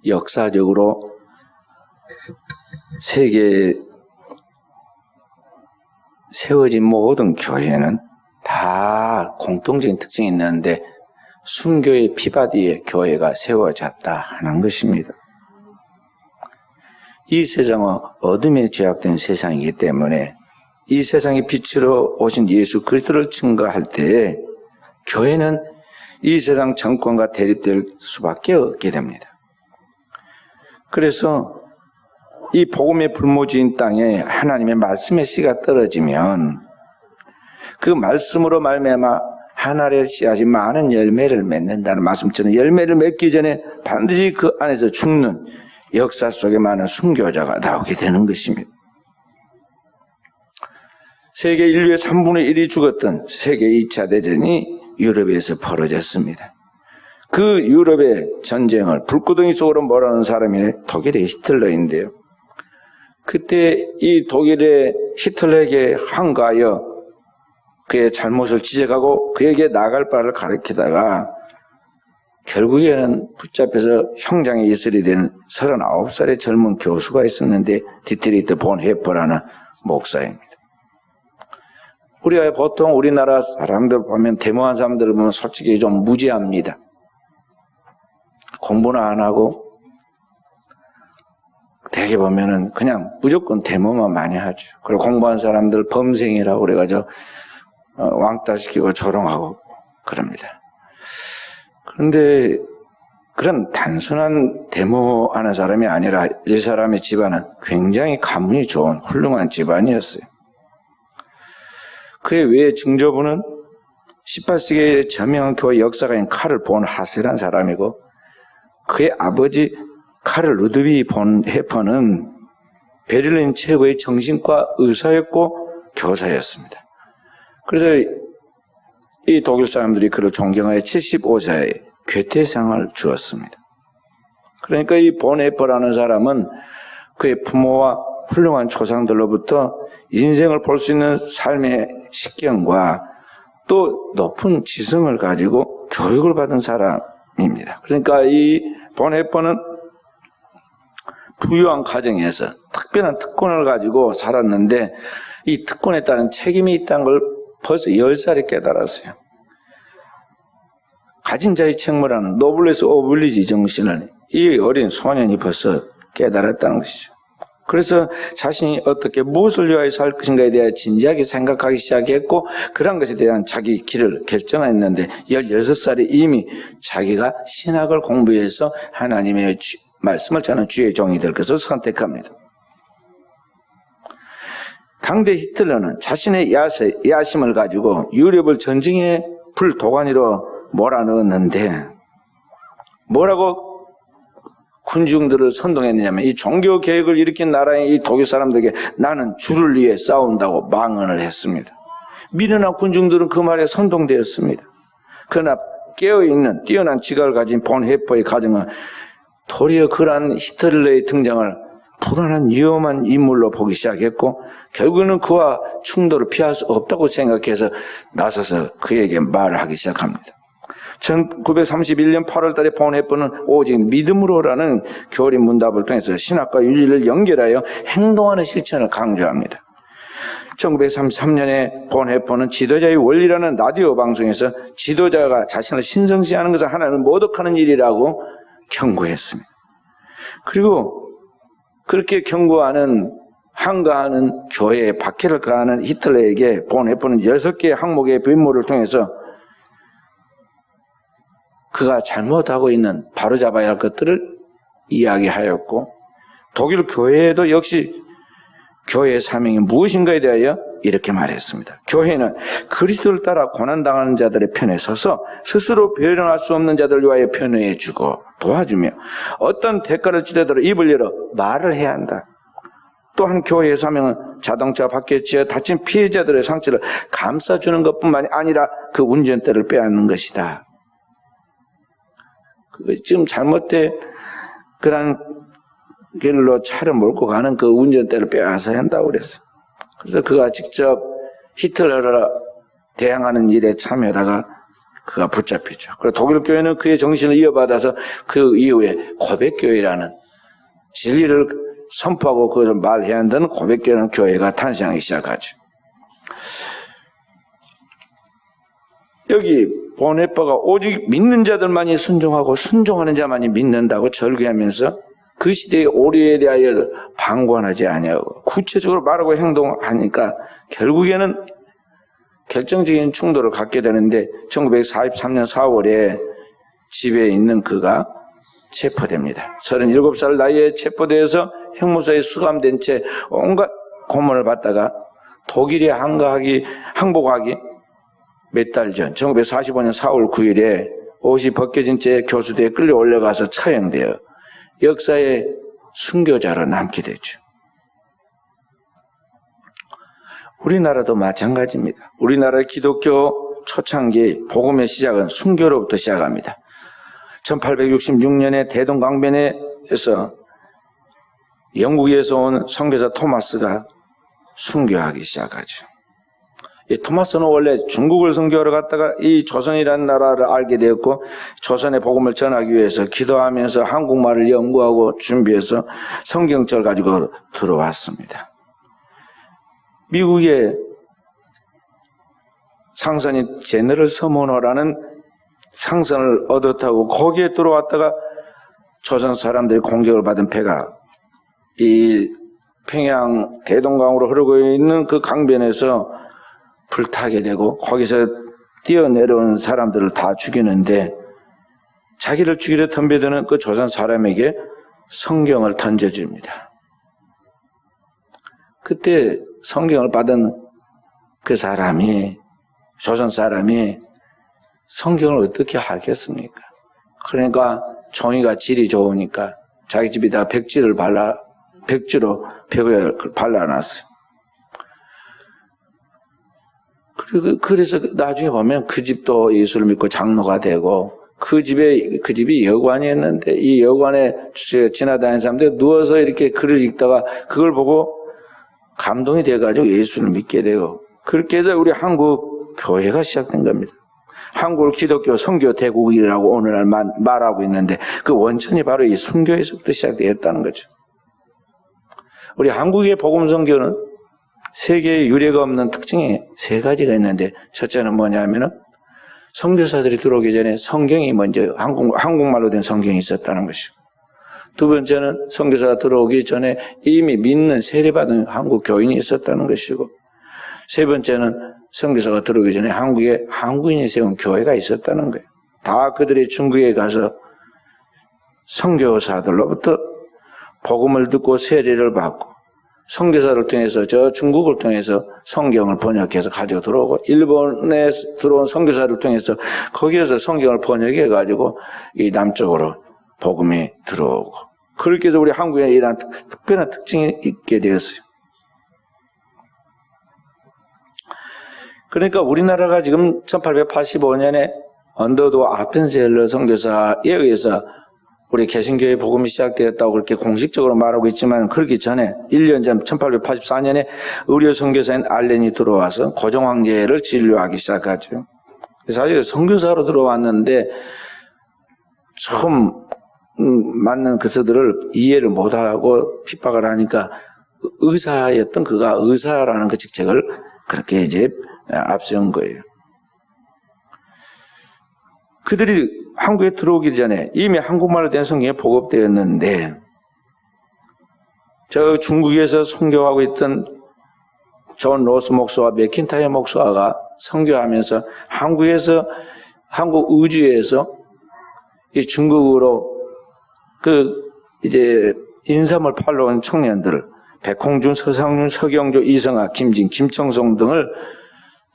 역사적으로 세계에 세워진 모든 교회는 다 공통적인 특징이 있는데 순교의 피바디에 교회가 세워졌다 하는 것입니다. 이 세상은 어둠에 죄악된 세상이기 때문에 이 세상의 빛으로 오신 예수 그리스도를 증거할 때에 교회는 이 세상 정권과 대립될 수밖에 없게 됩니다. 그래서 이 복음의 불모지인 땅에 하나님의 말씀의 씨가 떨어지면 그 말씀으로 말미암아 한 알의 씨앗이 많은 열매를 맺는다는 말씀처럼 열매를 맺기 전에 반드시 그 안에서 죽는 역사 속에 많은 순교자가 나오게 되는 것입니다. 세계 인류의 3분의 1이 죽었던 세계 2차 대전이 유럽에서 벌어졌습니다. 그 유럽의 전쟁을 불구덩이 속으로 몰아넣은 사람이 독일의 히틀러인데요. 그때 이 독일의 히틀러에게 항거하여 그의 잘못을 지적하고 그에게 나갈 바를 가르치다가 결국에는 붙잡혀서 형장에 이슬이 된 39살의 젊은 교수가 있었는데 디트리히트 본 헤퍼라는 목사입니다. 우리가 보통 우리나라 사람들 보면 데모한 사람들을 보면 솔직히 좀 무지합니다. 공부는 안 하고 대개 보면은 그냥 무조건 데모만 많이 하죠. 그리고 공부한 사람들 범생이라고 그래가지고 왕따시키고 조롱하고 그럽니다. 그런데 그런 단순한 데모하는 사람이 아니라 이 사람의 집안은 굉장히 가문이 좋은 훌륭한 집안이었어요. 그의 외 증조부는 18세기의 저명한 교회 역사가인 카를 본 하세라는 사람이고 그의 아버지 카를 루드비 본 헤퍼는 베를린 최고의 정신과 의사였고 교사였습니다. 그래서 이 독일 사람들이 그를 존경하여 75세에 괴테상을 주었습니다. 그러니까 이 본 헤퍼라는 사람은 그의 부모와 훌륭한 조상들로부터 인생을 볼 수 있는 삶의 식견과 또 높은 지성을 가지고 교육을 받은 사람입니다. 그러니까 이 본 헤퍼는 부유한 가정에서 특별한 특권을 가지고 살았는데 이 특권에 따른 책임이 있다는 걸 벌써 10살에 깨달았어요. 가진 자의 책무라는 노블레스 오블리지 정신을 이 어린 소년이 벌써 깨달았다는 것이죠. 그래서 자신이 어떻게 무엇을 위하여 살 것인가에 대해 진지하게 생각하기 시작했고 그런 것에 대한 자기 길을 결정했는데 16살에 이미 자기가 신학을 공부해서 하나님의 말씀을 전하는 주의 종이 될 것을 선택합니다. 당대 히틀러는 자신의 야심을 가지고 유럽을 전쟁의 불도가니로 몰아넣었는데 뭐라고 군중들을 선동했느냐면 이 종교 개혁을 일으킨 나라의 이 독일 사람들에게 나는 주를 위해 싸운다고 망언을 했습니다. 미련한 군중들은 그 말에 선동되었습니다. 그러나 깨어있는 뛰어난 지각을 가진 본 헤퍼의 가정은 도리어 그러한 히틀러의 등장을 불안한 위험한 인물로 보기 시작했고 결국에는 그와 충돌을 피할 수 없다고 생각해서 나서서 그에게 말을 하기 시작합니다. 1931년 8월 달에 본 헤퍼는 오직 믿음으로라는 교리 문답을 통해서 신학과 윤리를 연결하여 행동하는 실천을 강조합니다. 1933년에 본 헤퍼는 지도자의 원리라는 라디오 방송에서 지도자가 자신을 신성시하는 것은 하나님을 모독하는 일이라고 경고했습니다. 그리고 그렇게 경고하는 항거하는 교회에 박해를 가하는 히틀러에게 본 헤퍼는 6개의 항목의 변모를 통해서 그가 잘못하고 있는 바로잡아야 할 것들을 이야기하였고 독일 교회에도 역시 교회의 사명이 무엇인가에 대하여 이렇게 말했습니다. 교회는 그리스도를 따라 고난당하는 자들의 편에 서서 스스로 배려할 수 없는 자들을 위하여 편애해 주고 도와주며 어떤 대가를 치더라도 입을 열어 말을 해야 한다. 또한 교회의 사명은 자동차 밖에 지어 다친 피해자들의 상처를 감싸주는 것뿐만 아니라 그 운전대를 빼앗는 것이다. 지금 잘못된 그런 길로 차를 몰고 가는 그 운전대를 빼앗아야 한다고 그랬어요. 그래서 그가 직접 히틀러를 대항하는 일에 참여하다가 그가 붙잡히죠. 그리고 독일 교회는 그의 정신을 이어받아서 그 이후에 고백교회라는 진리를 선포하고 그것을 말해야 한다는 고백교회라는 교회가 탄생하기 시작하죠. 여기 보네파가 오직 믿는 자들만이 순종하고 순종하는 자만이 믿는다고 절규하면서 그 시대의 오류에 대하여 방관하지 아니하고 구체적으로 말하고 행동하니까 결국에는 결정적인 충돌을 갖게 되는데 1943년 4월에 집에 있는 그가 체포됩니다. 37살 나이에 체포되어서 형무소에 수감된 채 온갖 고문을 받다가 독일에 항복하기 몇 달 전 1945년 4월 9일에 옷이 벗겨진 채 교수대에 끌려 올라가서 처형되어 역사의 순교자로 남게 되죠. 우리나라도 마찬가지입니다. 우리나라의 기독교 초창기 복음의 시작은 순교로부터 시작합니다. 1866년에 대동강변에서 영국에서 온 선교사 토마스가 순교하기 시작하죠. 이 토마스는 원래 중국을 선교하러 갔다가 이 조선이라는 나라를 알게 되었고 조선의 복음을 전하기 위해서 기도하면서 한국말을 연구하고 준비해서 성경책을 가지고 들어왔습니다. 미국의 상선인 제너럴 서머너라는 상선을 얻었다고 거기에 들어왔다가 조선 사람들이 공격을 받은 배가 이 평양 대동강으로 흐르고 있는 그 강변에서 불타게 되고 거기서 뛰어내려온 사람들을 다 죽이는데 자기를 죽이려 덤벼드는 그 조선 사람에게 성경을 던져줍니다. 그때 성경을 받은 그 사람이 조선 사람이 성경을 어떻게 하겠습니까? 그러니까 종이가 질이 좋으니까 자기 집에다 백지로 벽을 발라놨어요. 그래서 나중에 보면 그 집도 예수를 믿고 장로가 되고 그 집이 여관이었는데 이 여관에 지나다니는 사람들이 누워서 이렇게 글을 읽다가 그걸 보고 감동이 돼가지고 예수를 믿게 되고 그렇게 해서 우리 한국 교회가 시작된 겁니다. 한국 기독교 선교 대국이라고 오늘날 말하고 있는데 그 원천이 바로 이 순교에서부터 시작되었다는 거죠. 우리 한국의 복음 선교는 세계에 유례가 없는 특징이 세 가지가 있는데 첫째는 뭐냐면은 선교사들이 들어오기 전에 성경이 먼저 한국말로 된 성경이 있었다는 것이고 두 번째는 선교사가 들어오기 전에 이미 믿는 세례받은 한국 교인이 있었다는 것이고 세 번째는 선교사가 들어오기 전에 한국에 한국인이 세운 교회가 있었다는 거예요. 다 그들이 중국에 가서 선교사들로부터 복음을 듣고 세례를 받고 선교사를 통해서 저 중국을 통해서 성경을 번역해서 가지고 들어오고 일본에 들어온 선교사를 통해서 거기에서 성경을 번역해 가지고 이 남쪽으로 복음이 들어오고 그렇게 해서 우리 한국에 이런 특별한 특징이 있게 되었어요. 그러니까 우리나라가 지금 1885년에 언더도 아펜셀러 선교사에 의해서 우리 개신교회 복음이 시작되었다고 그렇게 공식적으로 말하고 있지만 그러기 전에 1년 전 1884년에 의료 선교사인 알렌이 들어와서 고종황제를 진료하기 시작하죠. 사실 선교사로 들어왔는데 처음 맞는 그들을 이해를 못하고 핍박을 하니까 의사였던 그가 의사라는 그 직책을 그렇게 이제 앞세운 거예요. 그들이 한국에 들어오기 전에 이미 한국말로 된 성경이 보급되었는데 저 중국에서 선교하고 있던 존 로스 목사와 맥킨타이어 목사가 선교하면서 한국 우주에서 이 중국으로 이제 인삼을 팔러 온 청년들을 백홍준, 서상윤, 서경조, 이성학, 김진, 김청송 등을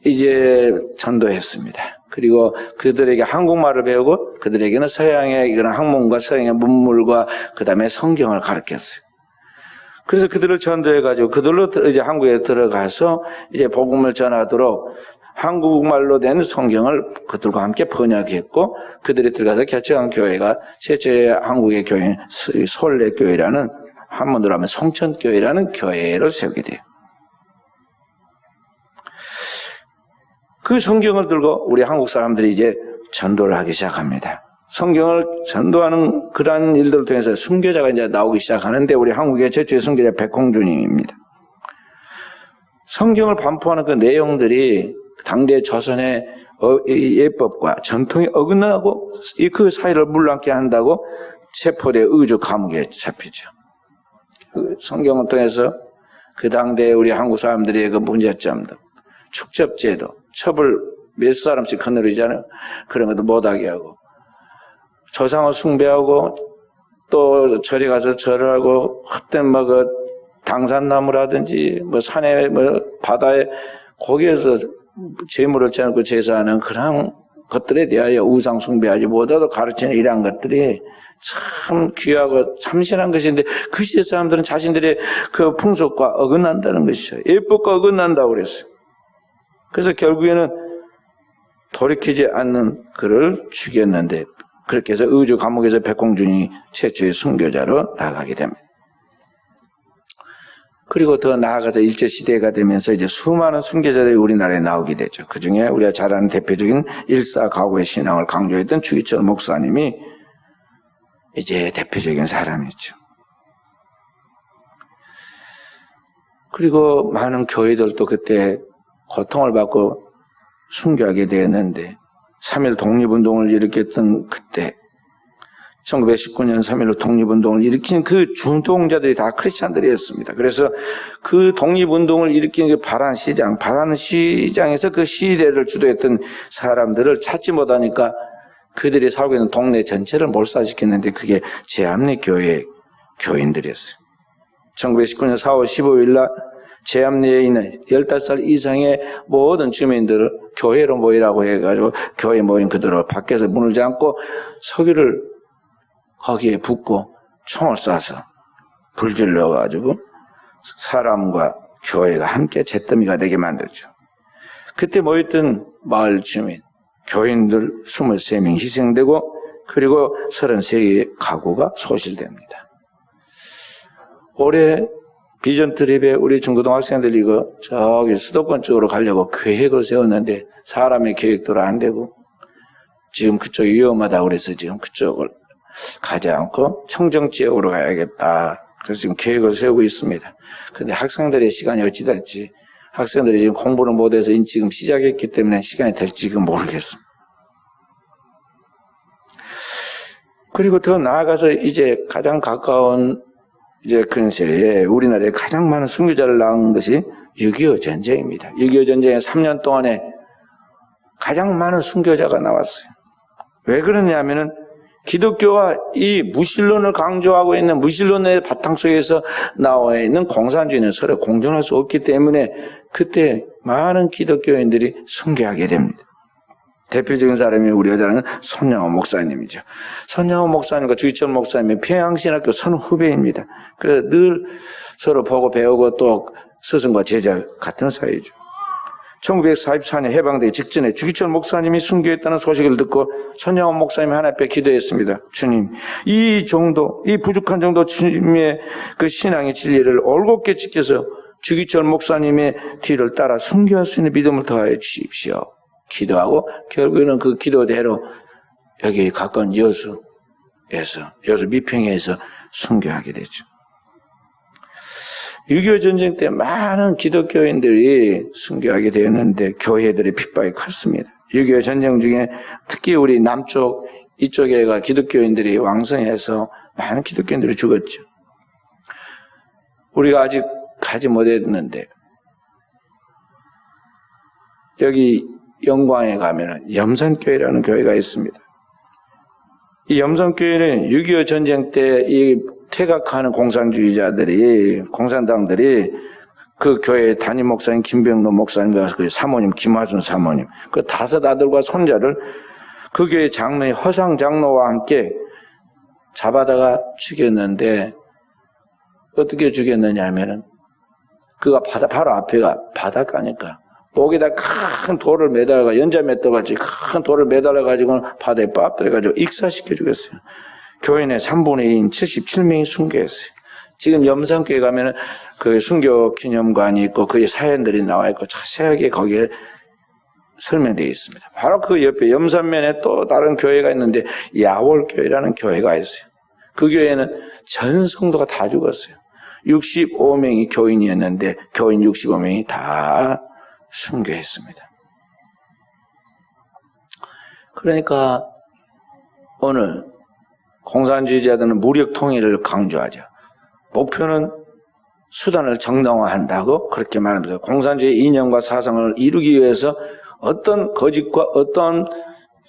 이제 전도했습니다. 그리고 그들에게 한국말을 배우고 그들에게는 서양의 이런 학문과 서양의 문물과 그 다음에 성경을 가르쳤어요. 그래서 그들을 전도해가지고 그들로 이제 한국에 들어가서 이제 복음을 전하도록 한국말로 된 성경을 그들과 함께 번역했고 그들이 들어가서 개척한 교회가 최초의 한국의 교회인 솔례교회라는 한문으로 하면 송천교회라는 교회를 세우게 돼요. 그 성경을 들고 우리 한국 사람들이 이제 전도를 하기 시작합니다. 성경을 전도하는 그러한 일들을 통해서 순교자가 이제 나오기 시작하는데 우리 한국의 최초의 순교자 백홍준입니다. 성경을 반포하는 그 내용들이 당대 조선의 예법과 전통이 어긋나고 그 사이를 물랑케 한다고 체포돼 의주 감옥에 잡히죠. 그 성경을 통해서 그 당대 우리 한국 사람들의 그 문제점들, 축접제도, 첩을 몇 사람씩 거느리잖아요. 그런 것도 못하게 하고, 조상을 숭배하고, 또 절에 가서 절을 하고, 헛된 그 당산나무라든지, 산에, 바다에, 거기에서 재물을 쳐놓고 제사하는 그런 것들에 대하여 우상 숭배하지 못하도록 가르치는 이러한 것들이 참 귀하고 참신한 것인데 그 시대 사람들은 자신들의 그 풍속과 어긋난다는 것이죠. 예법과 어긋난다고 그랬어요. 그래서 결국에는 돌이키지 않는 그를 죽였는데 그렇게 해서 의주 감옥에서 백홍준이 최초의 순교자로 나가게 됩니다. 그리고 더 나아가서 일제시대가 되면서 이제 수많은 순교자들이 우리나라에 나오게 되죠. 그 중에 우리가 잘 아는 대표적인 일사가고의 신앙을 강조했던 주기철 목사님이 이제 대표적인 사람이죠. 그리고 많은 교회들도 그때 고통을 받고 순교하게 되었는데 3.1 독립운동을 일으켰던 그때 1919년 3.1 독립운동을 일으킨 그 주동자들이 다 크리스찬들이었습니다. 그래서 그 독립운동을 일으킨 그 바란 시장에서 그 시대를 주도했던 사람들을 찾지 못하니까 그들이 살고 있는 동네 전체를 몰살시켰는데 그게 제암리 교회 교인들이었어요. 1919년 4월 15일 날 제암리에 있는 15살 이상의 모든 주민들을 교회로 모이라고 해가지고 교회 모인 그들을 밖에서 문을 잠고 서기를 거기에 붓고 총을 쏴서 불질러가지고 사람과 교회가 함께 잿더미가 되게 만들죠. 그때 모였던 마을 주민, 교인들 23명 희생되고 그리고 33개의 가구가 소실됩니다. 올해 비전 트립에 우리 중고등학생들이 저기 수도권 쪽으로 가려고 계획을 세웠는데 사람의 계획대로 안 되고 지금 그쪽이 위험하다고 그래서 지금 그쪽을 가지 않고 청정지역으로 가야겠다. 그래서 지금 계획을 세우고 있습니다. 그런데 학생들의 시간이 어찌 될지 학생들이 지금 공부를 못해서 지금 시작했기 때문에 시간이 될지 모르겠습니다. 그리고 더 나아가서 이제 가장 가까운 이제 근세에 우리나라에 가장 많은 순교자를 낳은 것이 6.25 전쟁입니다. 6.25 전쟁의 3년 동안에 가장 많은 순교자가 나왔어요. 왜 그러냐면은 기독교와 이 무신론을 강조하고 있는 무신론의 바탕 속에서 나와 있는 공산주의는 서로 공존할 수 없기 때문에 그때 많은 기독교인들이 순교하게 됩니다. 대표적인 사람이 우리가 잘 아는 손양호 목사님이죠. 손양호 목사님과 주기철 목사님이 평양신학교 선후배입니다. 그래서 늘 서로 보고 배우고 또 스승과 제자 같은 사이죠. 1944년 해방되기 직전에 주기철 목사님이 순교했다는 소식을 듣고 손양호 목사님이 하나님 앞에 기도했습니다. 주님, 이 부족한 정도 주님의 그 신앙의 진리를 올곧게 지켜서 주기철 목사님의 뒤를 따라 순교할 수 있는 믿음을 더하여 주십시오. 기도하고 결국에는 그 기도대로 여기 가까운 여수 미평에서 순교하게 되죠. 6.25 전쟁 때 많은 기독교인들이 순교하게 되었는데 교회들의 핍박이 컸습니다. 6.25 전쟁 중에 특히 우리 남쪽 이쪽에가 기독교인들이 왕성해서 많은 기독교인들이 죽었죠. 우리가 아직 가지 못했는데 여기 영광에 가면은 염산교회라는 교회가 있습니다. 이 염산교회는 6.25 전쟁 때 이 퇴각하는 공산당들이 그 교회 담임 목사님 김병로 목사님과 그 사모님 김화순 사모님 그 5 아들과 손자를 그 교회 장로인 허상 장로와 함께 잡아다가 죽였는데 어떻게 죽였느냐 하면은 그가 바로 앞에가 바닷가니까 목에다 큰 돌을 매달아 연자맷돌같이 큰 돌을 매달아가지고 바다에 빠뜨려가지고 익사시켜 주겠어요. 교인의 3분의 2인 77명이 순교했어요. 지금 염산교회 가면은 그 순교 기념관이 있고 그 사연들이 나와 있고 자세하게 거기에 설명되어 있습니다. 바로 그 옆에 염산면에 또 다른 교회가 있는데 야월교회라는 교회가 있어요. 그 교회는 전 성도가 다 죽었어요. 65명이 교인이었는데 교인 65명이 다 순교했습니다. 그러니까 오늘 공산주의자들은 무력 통일을 강조하죠. 목표는 수단을 정당화한다고 그렇게 말하면서 공산주의 이념과 사상을 이루기 위해서 어떤 거짓과 어떤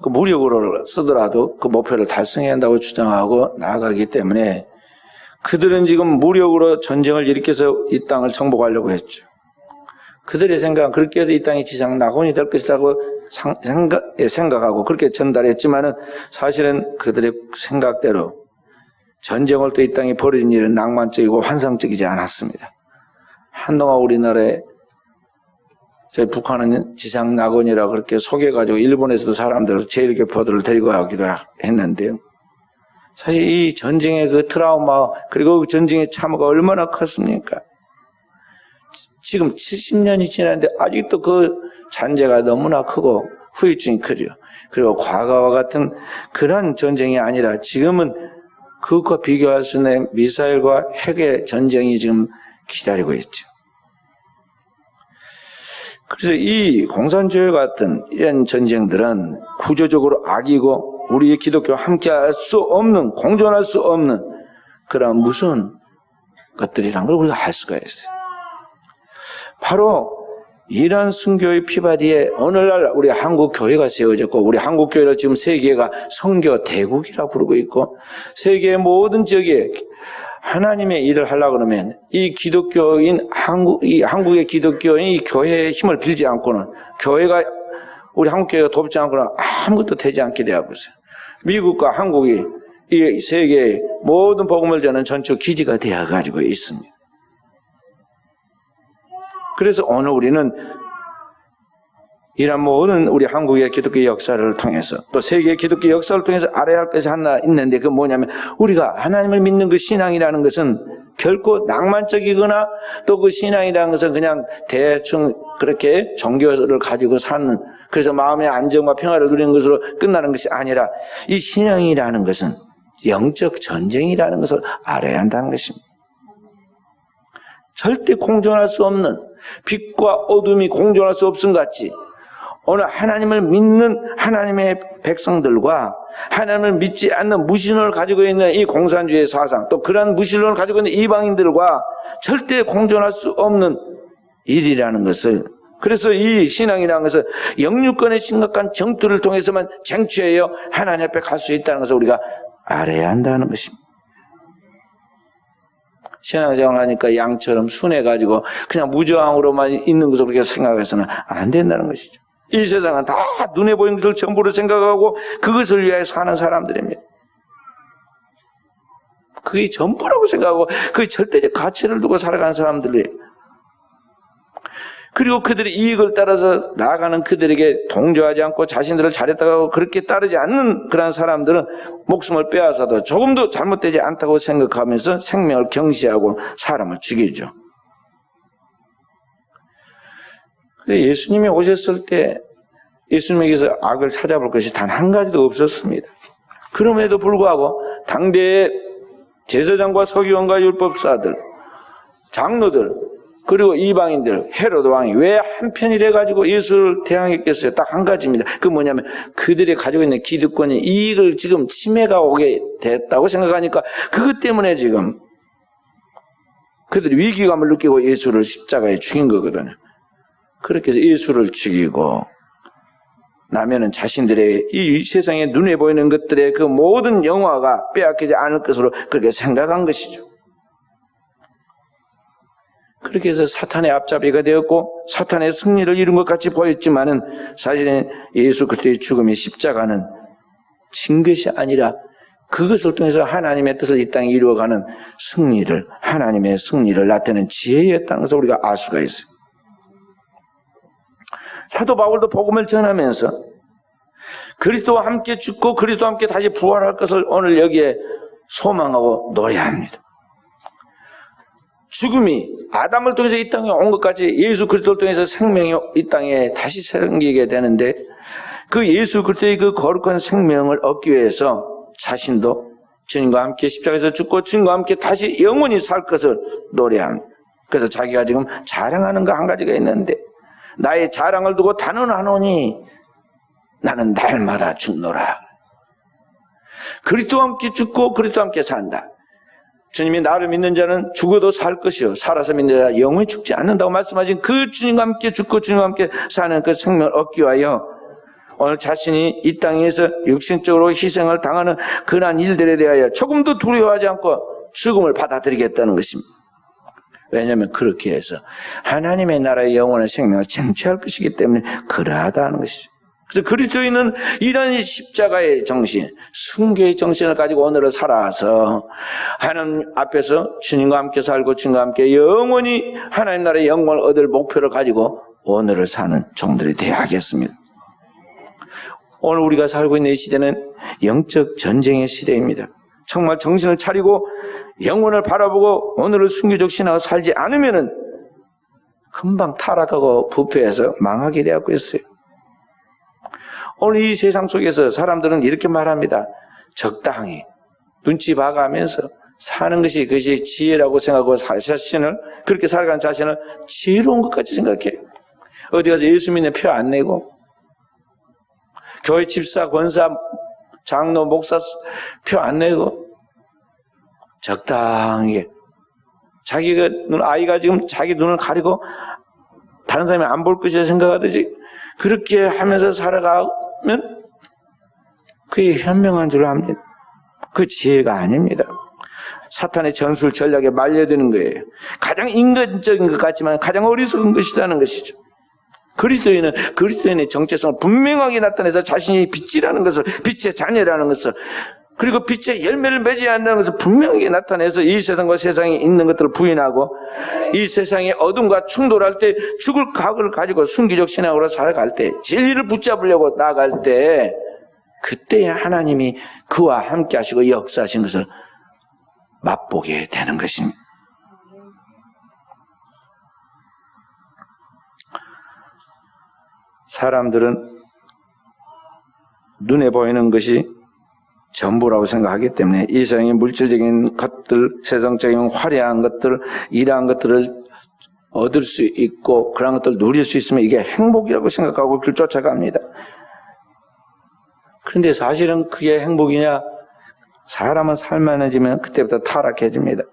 무력으로 쓰더라도 그 목표를 달성해야 한다고 주장하고 나아가기 때문에 그들은 지금 무력으로 전쟁을 일으켜서 이 땅을 정복하려고 했죠. 그들의 생각은 그렇게 해서 이 땅이 지상 낙원이 될 것이라고 생각하고 그렇게 전달했지만은 사실은 그들의 생각대로 전쟁을 또 이 땅에 벌어진 일은 낭만적이고 환상적이지 않았습니다. 한동안 우리나라에 저희 북한은 지상 낙원이라고 그렇게 속여가지고 일본에서도 사람들 제1교포들을 데리고 가기도 했는데요. 사실 이 전쟁의 그 트라우마 그리고 그 전쟁의 참호가 얼마나 컸습니까? 지금 70년이 지났는데 아직도 그 잔재가 너무나 크고 후유증이 크죠. 그리고 과거와 같은 그런 전쟁이 아니라 지금은 그것과 비교할 수 있는 미사일과 핵의 전쟁이 지금 기다리고 있죠. 그래서 이 공산주의 같은 이런 전쟁들은 구조적으로 악이고 우리의 기독교와 함께할 수 없는, 공존할 수 없는 그런 무서운 것들이라는 걸 우리가 알 수가 있어요. 바로 이런 순교의 피바디에 오늘날 우리 한국 교회가 세워졌고 우리 한국 교회를 지금 세계가 선교 대국이라 부르고 있고 세계의 모든 지역에 하나님의 일을 하려고 그러면 이 기독교인 이 한국의 기독교인 이 교회의 힘을 빌지 않고는 교회가 우리 한국 교회가 돕지 않고는 아무것도 되지 않게 되어 보세요. 미국과 한국이 이 세계의 모든 복음을 전하는 전축 기지가 되어 가지고 있습니다. 그래서 오늘 우리는 이런 모든 우리 한국의 기독교 역사를 통해서 또 세계의 기독교 역사를 통해서 알아야 할 것이 하나 있는데 그건 뭐냐면 우리가 하나님을 믿는 그 신앙이라는 것은 결코 낭만적이거나 또 그 신앙이라는 것은 그냥 대충 그렇게 종교를 가지고 사는 그래서 마음의 안정과 평화를 누리는 것으로 끝나는 것이 아니라 이 신앙이라는 것은 영적 전쟁이라는 것을 알아야 한다는 것입니다. 절대 공존할 수 없는 빛과 어둠이 공존할 수 없음 같이 오늘 하나님을 믿는 하나님의 백성들과 하나님을 믿지 않는 무신론을 가지고 있는 이 공산주의 사상 또 그런 무신론을 가지고 있는 이방인들과 절대 공존할 수 없는 일이라는 것을 그래서 이 신앙이라는 것은 영유권의 심각한 정투를 통해서만 쟁취하여 하나님 앞에 갈 수 있다는 것을 우리가 알아야 한다는 것입니다. 신앙생활을 하니까 양처럼 순해가지고 그냥 무저항으로만 있는 것을 그렇게 생각해서는 안 된다는 것이죠. 이 세상은 다 눈에 보이는 것을 전부로 생각하고 그것을 위하여 사는 사람들입니다. 그게 전부라고 생각하고 그게 절대적 가치를 두고 살아가는 사람들이에요. 그리고 그들의 이익을 따라서 나아가는 그들에게 동조하지 않고 자신들을 잘했다고 그렇게 따르지 않는 그런 사람들은 목숨을 빼앗아도 조금도 잘못되지 않다고 생각하면서 생명을 경시하고 사람을 죽이죠. 예수님이 오셨을 때 예수님에게서 악을 찾아볼 것이 단 한 가지도 없었습니다. 그럼에도 불구하고 당대의 제사장과 서기관과 율법사들, 장로들 그리고 이방인들, 헤로드 왕이 왜 한편이 돼가지고 예수를 대항했겠어요? 딱 한 가지입니다. 그 뭐냐면 그들이 가지고 있는 기득권의 이익을 지금 침해가 오게 됐다고 생각하니까 그것 때문에 지금 그들이 위기감을 느끼고 예수를 십자가에 죽인 거거든요. 그렇게 해서 예수를 죽이고 나면은 자신들의 이 세상에 눈에 보이는 것들의 그 모든 영화가 빼앗기지 않을 것으로 그렇게 생각한 것이죠. 그렇게 해서 사탄의 앞잡이가 되었고 사탄의 승리를 이룬 것 같이 보였지만은 사실은 예수 그리스도의 죽음의 십자가는 진 것이 아니라 그것을 통해서 하나님의 뜻을 이 땅에 이루어가는 승리를 하나님의 승리를 나타내는 지혜였다는 것을 우리가 알 수가 있어요. 사도 바울도 복음을 전하면서 그리스도와 함께 죽고 그리스도와 함께 다시 부활할 것을 오늘 여기에 소망하고 노래합니다. 죽음이 아담을 통해서 이 땅에 온 것까지 예수 그리스도를 통해서 생명이 이 땅에 다시 생기게 되는데, 그 예수 그리스도의 그 거룩한 생명을 얻기 위해서 자신도 주님과 함께 십자가에서 죽고 주님과 함께 다시 영원히 살 것을 노래합니다. 그래서 자기가 지금 자랑하는 거 한 가지가 있는데, 나의 자랑을 두고 단언하노니 나는 날마다 죽노라. 그리스도와 함께 죽고 그리스도와 함께 산다. 주님이 나를 믿는 자는 죽어도 살 것이요 살아서 믿는 자는 영원히 죽지 않는다고 말씀하신 그 주님과 함께 죽고 주님과 함께 사는 그 생명을 얻기 위하여 오늘 자신이 이 땅에서 육신적으로 희생을 당하는 그러한 일들에 대하여 조금도 두려워하지 않고 죽음을 받아들이겠다는 것입니다. 왜냐하면 그렇게 해서 하나님의 나라의 영원한 생명을 쟁취할 것이기 때문에 그러하다는 것이죠. 그래서 그리스도인은 이런 십자가의 정신, 순교의 정신을 가지고 오늘을 살아서 하나님 앞에서 주님과 함께 살고 주님과 함께 영원히 하나님 나라의 영광을 얻을 목표를 가지고 오늘을 사는 종들이 되어야 하겠습니다. 오늘 우리가 살고 있는 이 시대는 영적 전쟁의 시대입니다. 정말 정신을 차리고 영혼을 바라보고 오늘을 순교적 신앙을 살지 않으면은 금방 타락하고 부패해서 망하게 되었고 있어요. 오늘 이 세상 속에서 사람들은 이렇게 말합니다. 적당히 눈치 봐가면서 사는 것이 그것이 지혜라고 생각하고 자신을 그렇게 살아가는 자신을 지혜로운 것까지 생각해요. 어디 가서 예수 믿는 표 안 내고 교회 집사, 권사, 장로, 목사 표 안 내고 적당히 자기가 아이가 지금 자기 눈을 가리고 다른 사람이 안 볼 것이라 생각하듯이 그렇게 하면서 살아가면 그게 현명한 줄 압니다. 그 지혜가 아닙니다. 사탄의 전술 전략에 말려드는 거예요. 가장 인간적인 것 같지만 가장 어리석은 것이라는 것이죠. 그리스도인의 정체성을 분명하게 나타내서 자신이 빛이라는 것을, 빛의 자녀라는 것을, 그리고 빛의 열매를 맺어야 한다는 것을 분명하게 나타내서 이 세상과 세상에 있는 것들을 부인하고 이 세상의 어둠과 충돌할 때 죽을 각오를 가지고 순기적 신앙으로 살아갈 때, 진리를 붙잡으려고 나아갈 때, 그때 하나님이 그와 함께 하시고 역사하신 것을 맛보게 되는 것입니다. 사람들은 눈에 보이는 것이 전부라고 생각하기 때문에 이 세상의 물질적인 것들, 세상적인 화려한 것들, 이러한 것들을 얻을 수 있고 그런 것들을 누릴 수 있으면 이게 행복이라고 생각하고 그걸 쫓아갑니다. 그런데 사실은 그게 행복이냐? 사람은 살만해지면 그때부터 타락해집니다.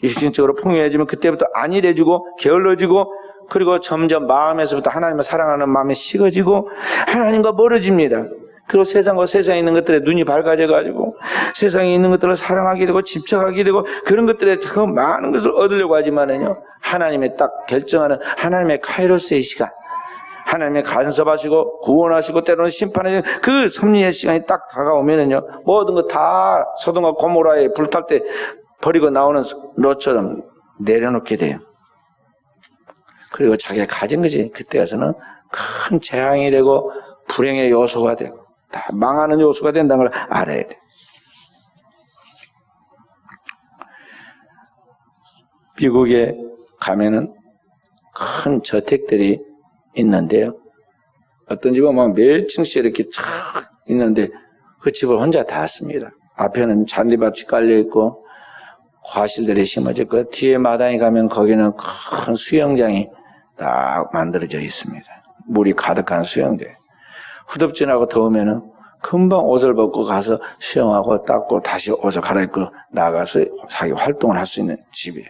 육신적으로 풍요해지면 그때부터 안일해지고 게을러지고 그리고 점점 마음에서부터 하나님을 사랑하는 마음이 식어지고 하나님과 멀어집니다. 그리고 세상과 세상에 있는 것들에 눈이 밝아져가지고 세상에 있는 것들을 사랑하게 되고 집착하게 되고 그런 것들에 더 많은 것을 얻으려고 하지만은요, 하나님의 딱 결정하는 하나님의 카이로스의 시간, 하나님의 간섭하시고 구원하시고 때로는 심판하시는 그 섭리의 시간이 딱 다가오면은요, 모든 거 다 소돔과 고모라에 불탈 때 버리고 나오는 롯처럼 내려놓게 돼요. 그리고 자기가 가진 것이 그때 가서는 큰 재앙이 되고 불행의 요소가 되고 다 망하는 요소가 된다는 걸 알아야 돼. 미국에 가면은 큰 저택들이 있는데요. 어떤 집은 막 몇 층씩 이렇게 쫙 있는데 그 집을 혼자 다 씁니다. 앞에는 잔디밭이 깔려있고 과실들이 심어져 있고 뒤에 마당에 가면 거기는 큰 수영장이 딱 만들어져 있습니다. 물이 가득한 수영장. 후덥지나고 더우면은 금방 옷을 벗고 가서 수영하고 닦고 다시 옷을 갈아입고 나가서 자기 활동을 할 수 있는 집이에요.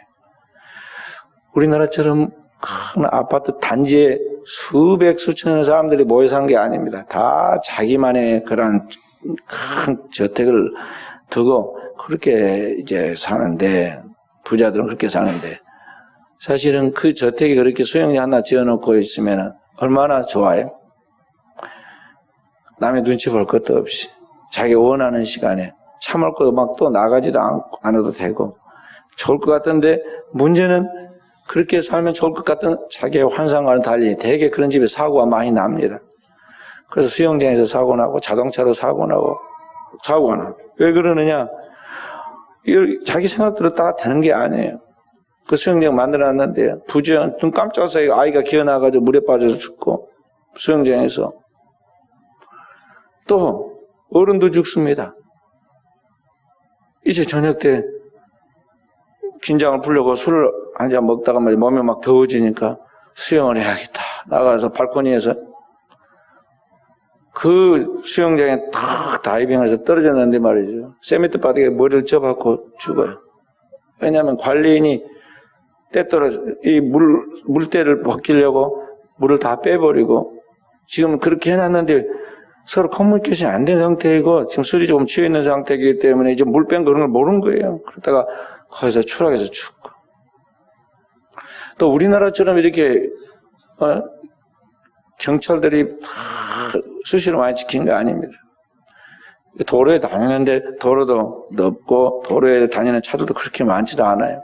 우리나라처럼 큰 아파트 단지에 수백 수천 사람들이 모여 산 게 아닙니다. 다 자기만의 그런 큰 저택을 두고 그렇게 이제 사는데, 부자들은 그렇게 사는데, 사실은 그 저택에 그렇게 수영장 하나 지어놓고 있으면 얼마나 좋아요? 남의 눈치 볼 것도 없이 자기 원하는 시간에 차 먹고 막 또 나가지도 않아도 되고 좋을 것 같은데, 문제는 그렇게 살면 좋을 것 같은 자기의 환상과는 달리 대개 그런 집에 사고가 많이 납니다. 그래서 수영장에서 사고 나고 자동차로 사고 나고 사고가 나고. 왜 그러느냐? 자기 생각대로 다 되는 게 아니에요. 그 수영장 만들어놨는데 부주의한 눈 깜짝 사이에 아이가 기어나가지고 물에 빠져서 죽고 수영장에서 또 어른도 죽습니다. 이제 저녁 때 긴장을 풀려고 술을 한 잔 먹다가 몸이 막 더워지니까 수영을 해야겠다. 나가서 발코니에서 그 수영장에 탁 다이빙해서 떨어졌는데 말이죠. 세미트 바닥에 머리를 접하고 죽어요. 왜냐하면 관리인이 때떨어져 이 물때를 벗기려고 물을 다 빼버리고 지금 그렇게 해놨는데 서로 커뮤니케이션이 안 된 상태이고 지금 술이 조금 취해 있는 상태이기 때문에 이제 물 뺀 그런 걸 모르는 거예요. 그러다가 거기서 추락해서 죽고. 또 우리나라처럼 이렇게 경찰들이 수시로 많이 지킨 거 아닙니다. 도로에 다니는데 도로도 넓고 도로에 다니는 차들도 그렇게 많지도 않아요.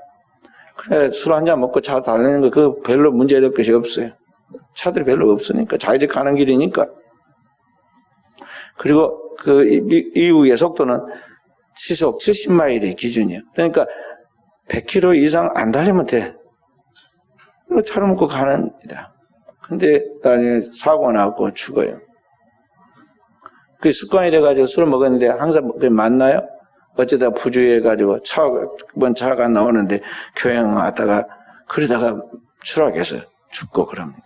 그래 술 한 잔 먹고 차 달리는 거 그 별로 문제될 것이 없어요. 차들이 별로 없으니까 자기들 가는 길이니까. 그리고 그 이후의 속도는 시속 70마일이 기준이에요. 그러니까 100km 이상 안 달리면 돼. 차를 먹고 가는 겁니다. 근데 나중에 사고가 나고 죽어요. 그 습관이 돼가지고 술을 먹었는데 항상 그게 맞나요? 어쩌다 부주의해가지고 차가 나오는데 교행 왔다가 그러다가 추락해서 죽고 그럽니다.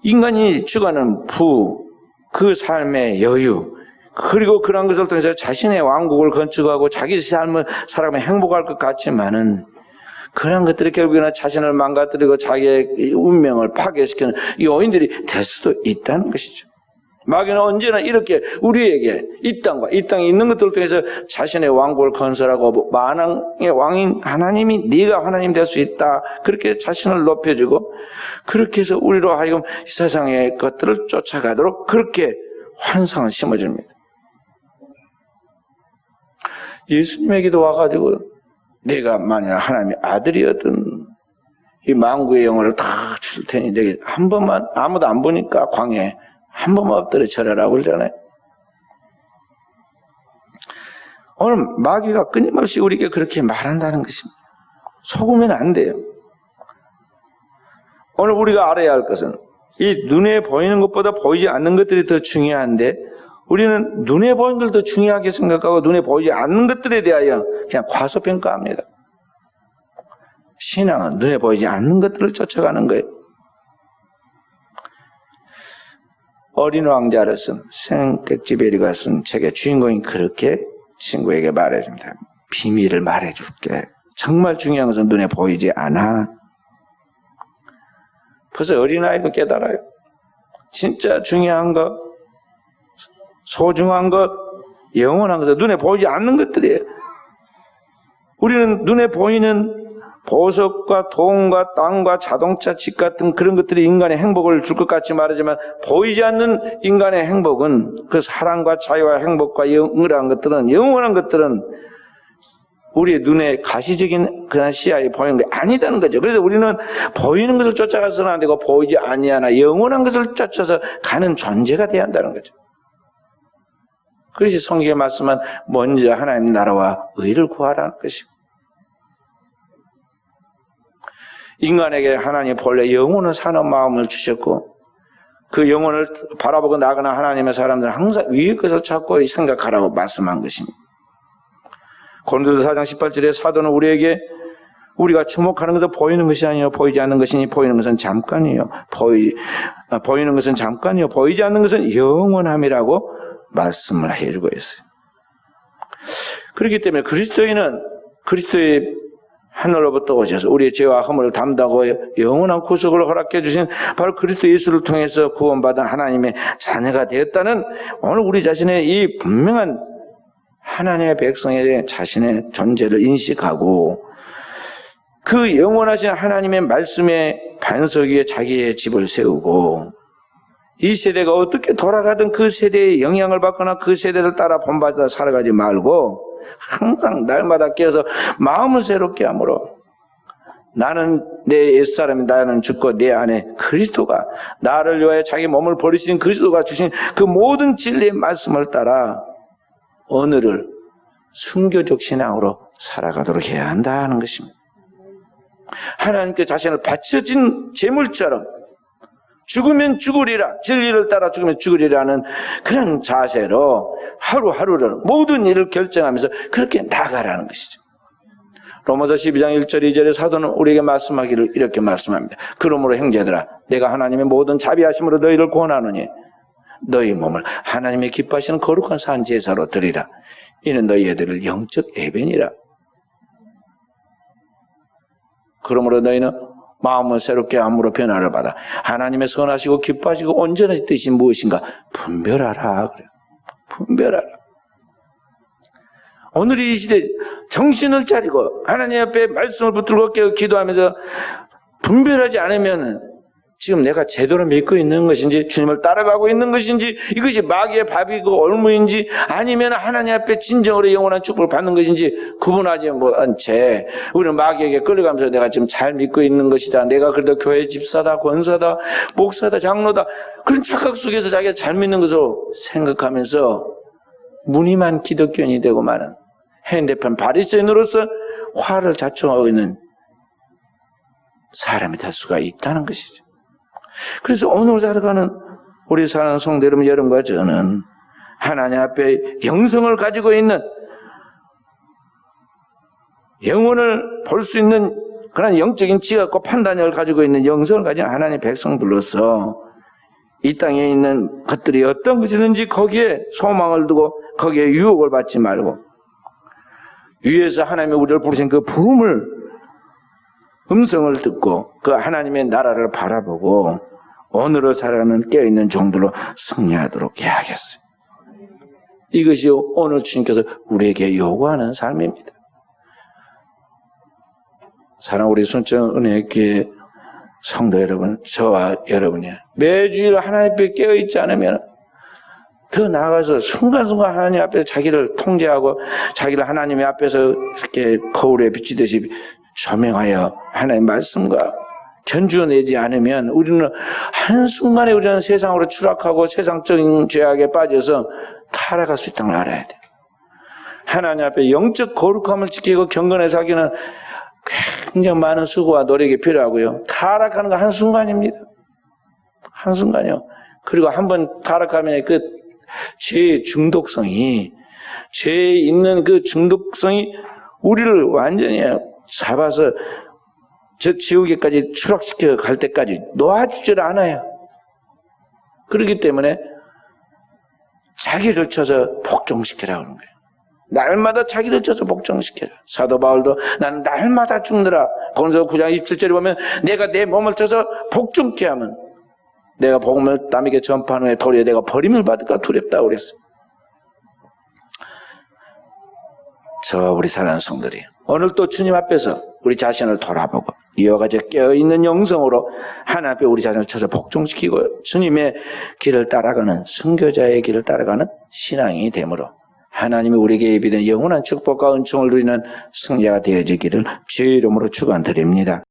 인간이 추구하는 그 삶의 여유 그리고 그런 것을 통해서 자신의 왕국을 건축하고 자기 삶을 살아가면 행복할 것 같지만은 그런 것들이 결국에는 자신을 망가뜨리고 자기의 운명을 파괴시키는 요인들이 될 수도 있다는 것이죠. 마귀는 언제나 이렇게 우리에게 이 땅에 있는 것들을 통해서 자신의 왕국을 건설하고 만왕의 왕인 하나님이 네가 하나님 될 수 있다. 그렇게 자신을 높여주고 그렇게 해서 우리로 하여금 이 세상의 것들을 쫓아가도록 그렇게 환상을 심어줍니다. 예수님에게도 와가지고 내가 만약 하나님의 아들이었던 이 만구의 영혼을 다 줄 테니 내게 한 번만 아무도 안 보니까 광야에 한 번만 엎드려 절하라고 그러잖아요. 오늘 마귀가 끊임없이 우리에게 그렇게 말한다는 것입니다. 속으면 안 돼요. 오늘 우리가 알아야 할 것은 이 눈에 보이는 것보다 보이지 않는 것들이 더 중요한데 우리는 눈에 보이는 걸 더 중요하게 생각하고 눈에 보이지 않는 것들에 대하여 그냥 과소평가합니다. 신앙은 눈에 보이지 않는 것들을 쫓아가는 거예요. 어린 왕자를 쓴 생텍쥐베리가 쓴 책의 주인공이 그렇게 친구에게 말해줍니다. 비밀을 말해줄게. 정말 중요한 것은 눈에 보이지 않아. 벌써 어린아이도 깨달아요. 진짜 중요한 것, 소중한 것, 영원한 것은 눈에 보이지 않는 것들이에요. 우리는 눈에 보이는 보석과 돈과 땅과 자동차, 집 같은 그런 것들이 인간의 행복을 줄 것 같이 말하지만 보이지 않는 인간의 행복은 그 사랑과 자유와 행복과 영원한 것들은 우리의 눈에 가시적인 그런 시야에 보이는 게 아니다는 거죠. 그래서 우리는 보이는 것을 쫓아가서는 안 되고 보이지 아니하나 영원한 것을 쫓아서 가는 존재가 되어야 한다는 거죠. 그것이 성경의 말씀은 먼저 하나님 나라와 의를 구하라는 것이고 인간에게 하나님 본래 영혼을 사는 마음을 주셨고 그 영혼을 바라보고 나가는 하나님의 사람들은 항상 위의 것을 찾고 생각하라고 말씀한 것입니다. 고린도서 4장 18절에 사도는 우리에게 우리가 주목하는 것은 보이는 것이 아니요 보이지 않는 것이니 보이는 것은 잠깐이요 보이는 것은 잠깐이요 보이지 않는 것은 영원함이라고 말씀을 해주고 있어요. 그렇기 때문에 그리스도인은 그리스도의 하늘로부터 오셔서 우리의 죄와 허물을 담당하고 영원한 구속을 허락해 주신 바로 그리스도 예수를 통해서 구원받은 하나님의 자녀가 되었다는 오늘 우리 자신의 이 분명한 하나님의 백성의 자신의 존재를 인식하고 그 영원하신 하나님의 말씀의 반석 위에 자기의 집을 세우고 이 세대가 어떻게 돌아가든 그 세대의 영향을 받거나 그 세대를 따라 본받아 살아가지 말고 항상 날마다 깨어서 마음을 새롭게 함으로 나는 내 옛사람이 나는 죽고 내 안에 그리스도가 나를 위하여 자기 몸을 버리신 그리스도가 주신 그 모든 진리의 말씀을 따라 오늘을 순교적 신앙으로 살아가도록 해야 한다는 것입니다. 하나님께 자신을 바쳐진 제물처럼 죽으면 죽으리라, 진리를 따라 죽으면 죽으리라는 그런 자세로 하루하루를 모든 일을 결정하면서 그렇게 나가라는 것이죠. 로마서 12장 1절 2절에 사도는 우리에게 말씀하기를 이렇게 말씀합니다. 그러므로 형제들아, 내가 하나님의 모든 자비하심으로 너희를 권하노니 너희 몸을 하나님의 기뻐하시는 거룩한 산 제사로 드리라. 이는 너희 애들을 영적 예배니라. 그러므로 너희는 마음을 새롭게 함으로 변화를 받아 하나님의 선하시고 기뻐하시고 온전한 뜻이 무엇인가 분별하라. 그래요. 분별하라. 오늘 이 시대 정신을 차리고 하나님 앞에 말씀을 붙들고 깨어 기도하면서 분별하지 않으면 지금 내가 제대로 믿고 있는 것인지 주님을 따라가고 있는 것인지 이것이 마귀의 밥이고 올무인지 아니면 하나님 앞에 진정으로 영원한 축복을 받는 것인지 구분하지 못한 채 우리는 마귀에게 끌려가면서 내가 지금 잘 믿고 있는 것이다. 내가 그래도 교회 집사다, 권사다, 목사다, 장로다 그런 착각 속에서 자기가 잘 믿는 것으로 생각하면서 무늬만 기독교인이 되고 마는 현대판 바리새인으로서 화를 자초하고 있는 사람이 될 수가 있다는 것이죠. 그래서 오늘 살아가는 우리 사랑하는 성도 여러분, 여러분과 저는 하나님 앞에 영성을 가지고 있는 영혼을 볼 수 있는 그런 영적인 지각과 판단력을 가지고 있는 영성을 가진 하나님의 백성들로서 이 땅에 있는 것들이 어떤 것이든지 거기에 소망을 두고 거기에 유혹을 받지 말고 위에서 하나님의 우리를 부르신 그 부름을 음성을 듣고 그 하나님의 나라를 바라보고 오늘을 살아가는 깨어있는 종들로 승리하도록 해야겠어요. 이것이 오늘 주님께서 우리에게 요구하는 삶입니다. 사랑하는 우리 순천은혜교회 성도 여러분, 저와 여러분이 매주일 하나님 앞에 깨어있지 않으면 더 나아가서 순간순간 하나님 앞에서 자기를 통제하고 자기를 하나님의 앞에서 이렇게 거울에 비치듯이 조명하여 하나님의 말씀과 견주어내지 않으면 우리는 한순간에 우리는 세상으로 추락하고 세상적인 죄악에 빠져서 타락할 수 있다는 걸 알아야 돼요. 하나님 앞에 영적 거룩함을 지키고 경건에 사기는 굉장히 많은 수고와 노력이 필요하고요. 타락하는 거 한순간입니다. 한순간이요. 그리고 한번 타락하면 그 죄의 중독성이, 죄에 있는 그 중독성이 우리를 완전히 잡아서 저 지옥에까지 추락시켜 갈 때까지 놓아주질 않아요. 그렇기 때문에 자기를 쳐서 복종시키라고 하는 거예요. 날마다 자기를 쳐서 복종시켜라. 사도 바울도 나는 날마다 죽느라 고린도서 9장 27절에 보면 내가 내 몸을 쳐서 복종케 하면 내가 복음을 남에게 전파한 후에 도리어 내가 버림을 받을까 두렵다고 그랬어요. 저와 우리 사랑하는 성들이 오늘 또 주님 앞에서 우리 자신을 돌아보고 이와 같이 깨어있는 영성으로 하나님 앞에 우리 자신을 쳐서 복종시키고 주님의 길을 따라가는 순교자의 길을 따라가는 신앙이 되므로 하나님이 우리에게 예비된 영원한 축복과 은총을 누리는 승자가 되어지기를 주의 이름으로 축원드립니다.